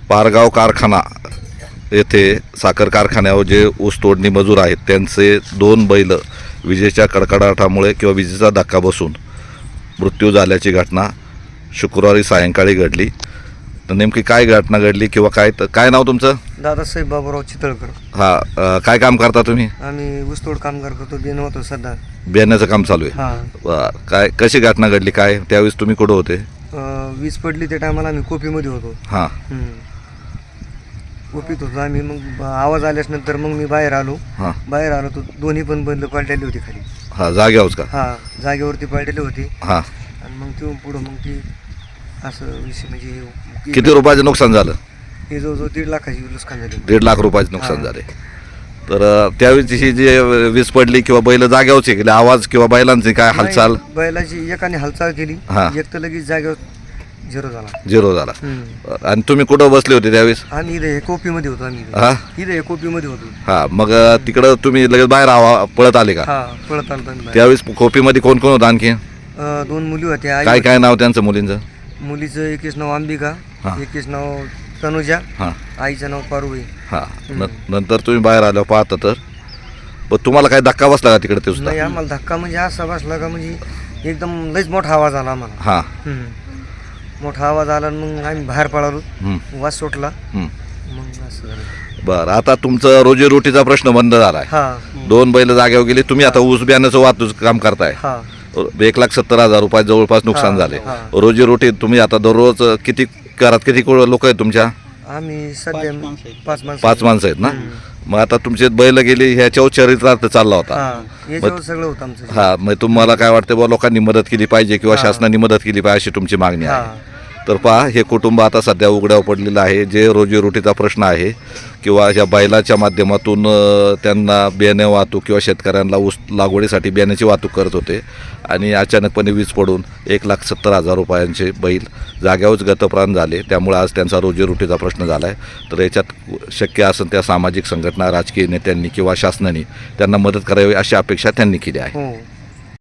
पारगाव कारखाना येथे साखर कारखान्यावर जे ऊस तोडणी मजूर आहेत त्यांचे 2 बैल विजेच्या कडकडाटामुळे किंवा विजेचा धक्का बसून मृत्यू झाल्याची घटना शुक्रवारी सायंकाळी घडली. तर नेमकी काय घटना घडली किंवा काय नाव तुमचं? दादासाहेब बाबूराव चितळकर. हां, काय काम करता तुम्ही? आम्ही ऊसतोड कामगार करतो. बेन होतो सध्या. बियाण्याचं काम चालू आहे. हां. बरं, कशी घटना घडली, काय त्यावेळेस तुम्ही कुठं होते? वीज पडली त्या टायमाला आम्ही कोपीमध्ये होतो. हां. कोपीत होतो आम्ही. मग आवाज आल्यानंतर मग मी बाहेर आलो. हां. बाहेर आलो तर दोन्ही पण बैल पलटलेली होती खाली. हां, जाग्यावरच का? हां, जागेवरती पलटलेली होती. हां. आणि मग तिथून पुढं मग ती असं विषय म्हणजे किती रुपयाचं नुकसान झालं? हे जवळजवळ 1.5 लाखाची नुकसान झाली. 1.5 लाख रुपयाचं नुकसान हां. झाले. तर त्यावेळेस ही जी वीज पडली किंवा बैल जाग्यावरचे गेले, आवाज किंवा बैलांची काय हालचाल? नाही, बैलाची एकाने हालचाल केली. हां. एक तर लगेच जागेवर झिरो झाला. आणि तुम्ही कुठं बसले होते त्यावेळेस? आम्ही इथे कोपीमध्ये होतो. आम्ही हां. इथे कोपीमध्ये होतो. हां, मग तिकडं तुम्ही लगेच बाहेर पळत आले का? हा, पळत आलो आम्ही बाहेर. त्यावेळेस खोपीमध्ये कोण कोण होतं आणखी? 2 मुली होत्या. आई काय नाव त्यांचं मुलींचं? होती. मुलीचं एकीच नाव अंबिका, हां. एकीच नाव तनुजा, हां. आईचं नाव पारुबाई. हां. नंतर तुम्ही बाहेर आल्यावर पाहता तर पण तुम्हाला काय धक्का बसला का तिकडे ते नाही, सुद्धा? आम्हाला धक्का म्हणजे असा बसला का म्हणजे एकदम लईच मोठा आवाज आला आम्हाला. हां. मोठा आवाज आला आणि मग आम्ही बाहेर पळालो. हं. वास सुटला. हं. मग असं झालं. बरं, आता तुमचं रोजीरोटीचा प्रश्न बंद झाला आहे. हा. 2 बैल जाग्यावर गेली. तुम्ही आता ऊस बियाण्याचं वाहतूक काम करताय. हा. 1,70,000 रुपये जवळपास नुकसान हां, झाले. हां. रोजीरोटी तुम्ही आता दररोज किती घरात किती लोक आहेत तुमच्या? आम्ही सध्या 5 5 माणसं आहेत ना? हं. मग आता तुमचे बैल गेली ह्याच्यावर चरित्रार्थ चालला होता. हा, याच्यावर सगळं होतं आमचं. हा, मग तुम्हाला काय वाटतं बा लोकांनी मदत केली पाहिजे किंवा शासनाने मदत केली पाहिजे अशी तुमची मागणी आहे? हा. तर पहा, हे कुटुंब आता सध्या उघड्यावर पडलेलं आहे. जे रोजीरोटीचा प्रश्न आहे किंवा ह्या बैलाच्या माध्यमातून त्यांना बियाणे वाहतूक किंवा शेतकऱ्यांना ऊस लागवडीसाठी बियाण्याची वाहतूक करत होते आणि अचानकपणे वीज पडून 1,70,000 रुपयांचे बैल जाग्यावरच गतप्राण झाले. त्यामुळे आज त्यांचा रोजीरोटीचा प्रश्न झाला आहे. तर याच्यात शक्य असेल त्या सामाजिक संघटना, राजकीय नेत्यांनी किंवा शासनाने त्यांना मदत करावी अशी अपेक्षा त्यांनी केली आहे. हो.